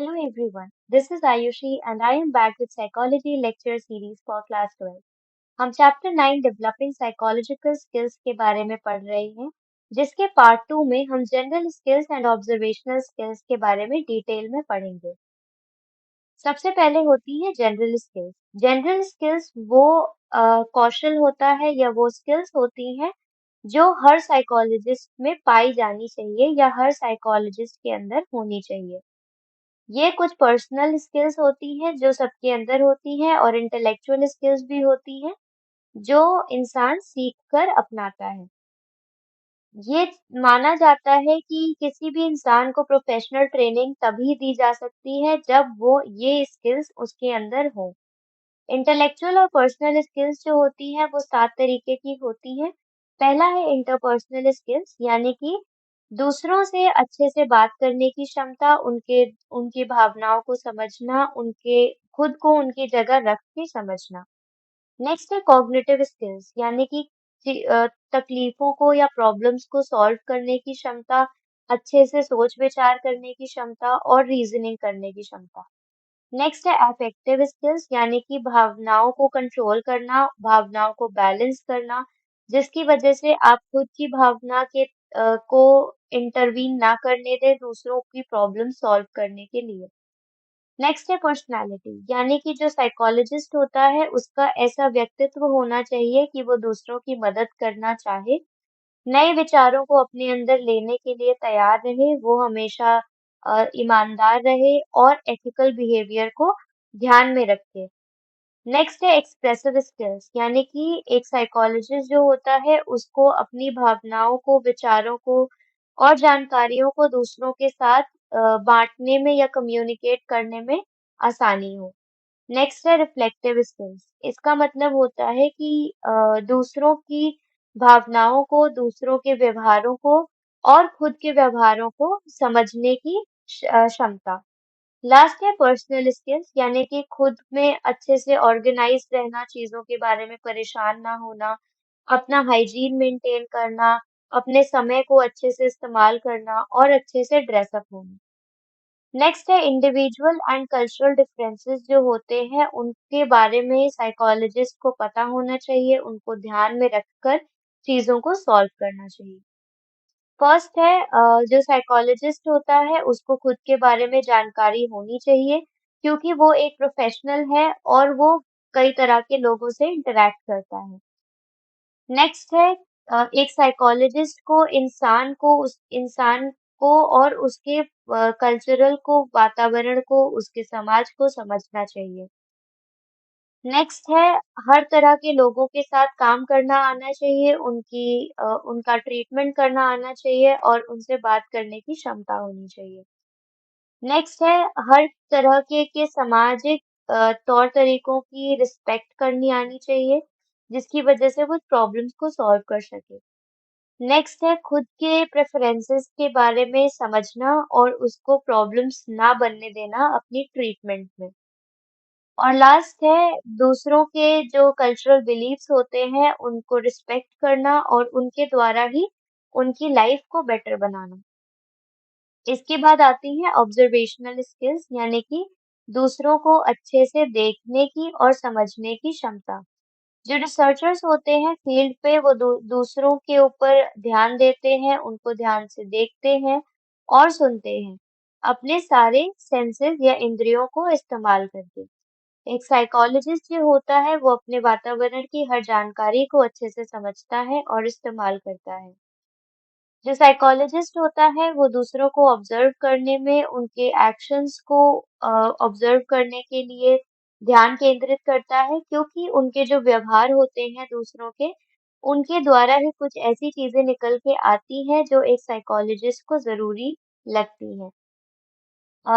Hello everyone, this is Ayushi and I am back with Psychology Lecture Series for Class 12. हम chapter 9 developing psychological skills के बारे में पढ़ रहे हैं, जिसके पार्ट 2 में हम general skills and observational skills के बारे में डिटेल में पढ़ेंगे। सबसे पहले होती है जनरल स्किल्स। जनरल स्किल्स वो कौशल होता है या वो स्किल्स होती हैं जो हर साइकोलॉजिस्ट में पाई जानी चाहिए या हर साइकोलॉजिस्ट के अंदर होनी चाहिए। ये कुछ पर्सनल स्किल्स होती हैं जो सबके अंदर होती हैं और इंटेलेक्चुअल स्किल्स भी होती हैं जो इंसान सीख कर अपनाता है। ये माना जाता है कि किसी भी इंसान को प्रोफेशनल ट्रेनिंग तभी दी जा सकती है जब वो ये स्किल्स उसके अंदर हो। इंटेलेक्चुअल और पर्सनल स्किल्स जो होती हैं वो 7 तरीके की होती हैं। पहला है इंटरपर्सनल स्किल्स यानी कि दूसरों से अच्छे से बात करने की क्षमता, उनकी भावनाओं को समझना, उनके खुद को उनकी जगह रख के समझना। नेक्स्ट है कॉग्निटिव स्किल्स यानी कि तकलीफों को या प्रॉब्लम्स को सॉल्व करने की क्षमता, अच्छे से सोच विचार करने की क्षमता और रीजनिंग करने की क्षमता। नेक्स्ट है अफेक्टिव स्किल्स यानी कि भावनाओं को कंट्रोल करना, भावनाओं को बैलेंस करना, जिसकी वजह से आप खुद की भावना को इंटरवीन ना करने दें दूसरों की प्रॉब्लम सॉल्व करने के लिए। नेक्स्ट है पर्सनालिटी यानी कि जो साइकोलॉजिस्ट होता है उसका ऐसा व्यक्तित्व होना चाहिए कि वो दूसरों की मदद करना चाहे, नए विचारों को अपने अंदर लेने के लिए तैयार रहे, वो हमेशा ईमानदार रहे और एथिकल बिहेवियर को ध्यान में रखे। नेक्स्ट है एक्सप्रेसिव स्किल्स यानी कि एक साइकोलॉजिस्ट जो होता है उसको अपनी भावनाओं को, विचारों को और जानकारियों को दूसरों के साथ बांटने में या कम्युनिकेट करने में आसानी हो। नेक्स्ट है रिफ्लेक्टिव स्किल्स। इसका मतलब होता है कि दूसरों की भावनाओं को, दूसरों के व्यवहारों को और खुद के व्यवहारों को समझने की क्षमता। लास्ट है पर्सनल स्किल्स यानी कि खुद में अच्छे से ऑर्गेनाइज रहना, चीजों के बारे में परेशान ना होना, अपना हाइजीन मेंटेन करना, अपने समय को अच्छे से इस्तेमाल करना और अच्छे से ड्रेसअप होना। नेक्स्ट है इंडिविजुअल एंड कल्चरल डिफरेंसेस जो होते हैं उनके बारे में साइकोलॉजिस्ट को पता होना चाहिए, उनको ध्यान में रखकर चीजों को सॉल्व करना चाहिए। फर्स्ट है जो साइकोलॉजिस्ट होता है उसको खुद के बारे में जानकारी होनी चाहिए क्योंकि वो एक प्रोफेशनल है और वो कई तरह के लोगों से इंटरेक्ट करता है। नेक्स्ट है एक साइकोलॉजिस्ट को उस इंसान को और उसके कल्चरल को, वातावरण को, उसके समाज को समझना चाहिए। नेक्स्ट है हर तरह के लोगों के साथ काम करना आना चाहिए, उनका ट्रीटमेंट करना आना चाहिए और उनसे बात करने की क्षमता होनी चाहिए। नेक्स्ट है हर तरह के सामाजिक तौर तरीकों की रिस्पेक्ट करनी आनी चाहिए, जिसकी वजह से वो प्रॉब्लम्स को सॉल्व कर सके। नेक्स्ट है खुद के प्रेफरेंसेस के बारे में समझना और उसको प्रॉब्लम्स ना बनने देना अपनी ट्रीटमेंट में। और लास्ट है दूसरों के जो कल्चरल बिलीफ्स होते हैं उनको रिस्पेक्ट करना और उनके द्वारा ही उनकी लाइफ को बेटर बनाना। इसके बाद आती है ऑब्जर्वेशनल स्किल्स यानी कि दूसरों को अच्छे से देखने की और समझने की क्षमता। जो रिसर्चर्स होते हैं फील्ड पे वो दूसरों के ऊपर ध्यान देते हैं, उनको ध्यान से देखते हैं और सुनते हैं, अपने सारे सेंसेस या इंद्रियों को इस्तेमाल करके। एक साइकोलॉजिस्ट जो होता है वो अपने वातावरण की हर जानकारी को अच्छे से समझता है और इस्तेमाल करता है। जो साइकोलॉजिस्ट होता है वो दूसरों को ऑब्जर्व करने में, उनके एक्शंस को ऑब्जर्व करने के लिए ध्यान केंद्रित करता है क्योंकि उनके जो व्यवहार होते हैं दूसरों के, उनके द्वारा ही कुछ ऐसी चीजें निकल के आती हैं जो एक साइकोलॉजिस्ट को जरूरी लगती हैं।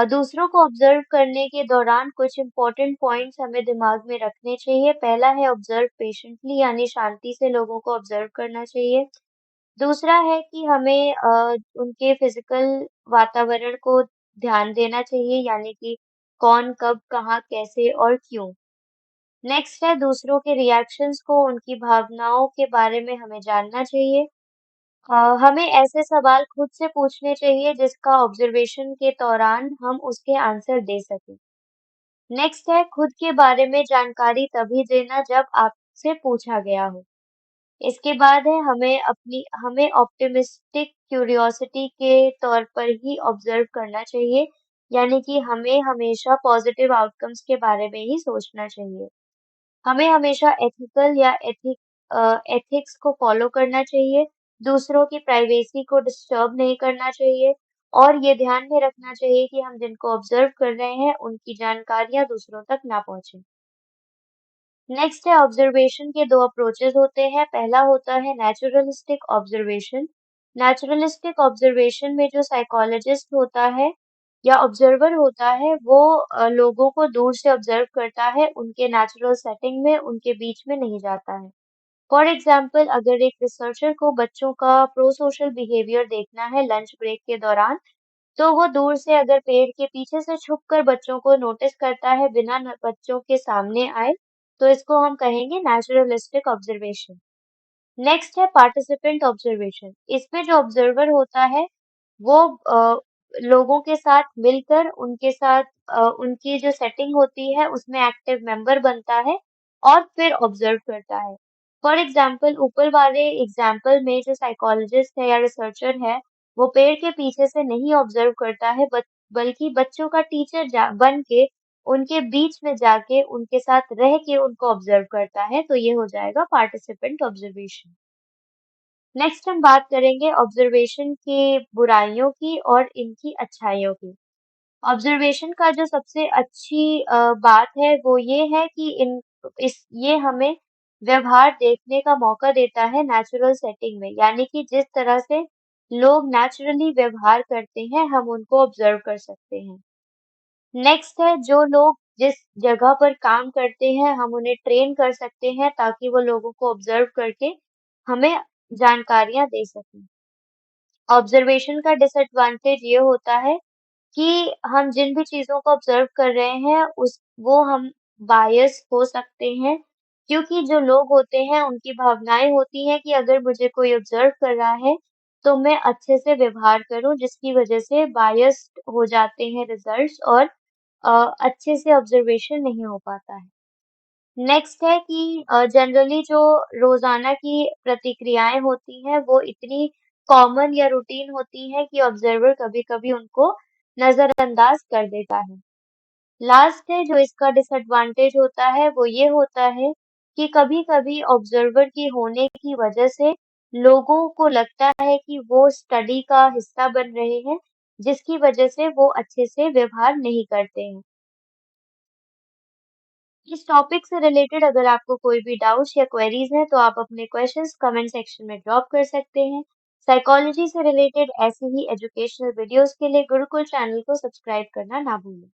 दूसरों को ऑब्जर्व करने के दौरान कुछ इम्पोर्टेंट पॉइंट्स हमें दिमाग में रखने चाहिए। पहला है ऑब्जर्व पेशेंटली यानी शांति से लोगों को ऑब्जर्व करना चाहिए। दूसरा है कि हमें उनके फिजिकल वातावरण को ध्यान देना चाहिए यानी कि कौन, कब, कहाँ, कैसे और क्यों। नेक्स्ट है दूसरों के रिएक्शंस को, उनकी भावनाओं के बारे में हमें जानना चाहिए। हमें ऐसे सवाल खुद से पूछने चाहिए जिसका ऑब्जर्वेशन के दौरान हम उसके आंसर दे सकें। नेक्स्ट है खुद के बारे में जानकारी तभी देना जब आपसे पूछा गया हो। इसके बाद है हमें ऑप्टिमिस्टिक क्यूरियोसिटी के तौर पर ही ऑब्जर्व करना चाहिए, यानी कि हमें हमेशा पॉजिटिव आउटकम्स के बारे में ही सोचना चाहिए। हमें हमेशा एथिकल या एथिक्स को फॉलो करना चाहिए, दूसरों की प्राइवेसी को डिस्टर्ब नहीं करना चाहिए और ये ध्यान में रखना चाहिए कि हम जिनको ऑब्जर्व कर रहे हैं उनकी जानकारियां दूसरों तक ना पहुंचे। नेक्स्ट है ऑब्जर्वेशन के दो अप्रोचेस होते हैं। पहला होता है नेचुरलिस्टिक ऑब्जर्वेशन। नेचुरलिस्टिक ऑब्जर्वेशन में जो साइकोलॉजिस्ट होता है या ऑब्जर्वर होता है वो लोगों को दूर से ऑब्जर्व करता है, उनके नेचुरल सेटिंग में उनके बीच में नहीं जाता है। फॉर एग्जाम्पल अगर एक रिसर्चर को बच्चों का प्रो सोशल बिहेवियर देखना है लंच ब्रेक के दौरान, तो वो दूर से अगर पेड़ के पीछे से छुपकर बच्चों को नोटिस करता है बिना बच्चों के सामने आए, तो इसको हम कहेंगे नेचुरलिस्टिक ऑब्जर्वेशन। नेक्स्ट है पार्टिसिपेंट ऑब्जर्वेशन। इसमें जो ऑब्जर्वर होता है वो लोगों के साथ मिलकर उनके साथ उनकी जो सेटिंग होती है उसमें एक्टिव मेंबर बनता है और फिर ऑब्जर्व करता है। फॉर एग्जाम्पल ऊपर वाले एग्जाम्पल में जो साइकोलॉजिस्ट है या रिसर्चर है वो पेड़ के पीछे से नहीं ऑब्जर्व करता है बल्कि बच्चों का टीचर बन के उनके बीच में जाके उनके साथ रह के उनको ऑब्जर्व करता है, तो ये हो जाएगा पार्टिसिपेंट ऑब्जर्वेशन। नेक्स्ट हम बात करेंगे ऑब्जर्वेशन की बुराइयों की और इनकी अच्छाइयों की। ऑब्जर्वेशन का जो सबसे अच्छी बात है वो ये है कि इन इस ये हमें व्यवहार देखने का मौका देता है नेचुरल सेटिंग में, यानी कि जिस तरह से लोग नेचुरली व्यवहार करते हैं हम उनको ऑब्जर्व कर सकते हैं। नेक्स्ट है जो लोग जिस जगह पर काम करते हैं हम उन्हें ट्रेन कर सकते हैं ताकि वो लोगों को ऑब्जर्व करके हमें जानकारियां दे सकें। ऑब्जर्वेशन का डिसएडवांटेज ये होता है कि हम जिन भी चीज़ों को ऑब्जर्व कर रहे हैं उस वो हम बायस हो सकते हैं, क्योंकि जो लोग होते हैं उनकी भावनाएं होती हैं कि अगर मुझे कोई ऑब्जर्व कर रहा है तो मैं अच्छे से व्यवहार करूं, जिसकी वजह से बायस्ड हो जाते हैं रिजल्ट्स और अच्छे से ऑब्जर्वेशन नहीं हो पाता है। नेक्स्ट है कि जनरली जो रोज़ाना की प्रतिक्रियाएँ होती हैं, वो इतनी कॉमन या रूटीन होती हैं कि ऑब्ज़र्वर कभी-कभी उनको नज़रअंदाज कर देता है। लास्ट है जो इसका डिसएडवांटेज होता है, वो ये होता है कि कभी-कभी ऑब्ज़र्वर की होने की वजह से लोगों को लगता है कि वो स्टडी का हिस्सा बन रहे हैं, जिसकी वजह से वो अच्छे से व्यवहार नहीं करते हैं। इस टॉपिक से रिलेटेड अगर आपको कोई भी डाउट्स या क्वेरीज हैं तो आप अपने क्वेश्चंस कमेंट सेक्शन में ड्रॉप कर सकते हैं। साइकोलॉजी से रिलेटेड ऐसी ही एजुकेशनल वीडियोस के लिए गुरुकुल चैनल को सब्सक्राइब करना ना भूलें।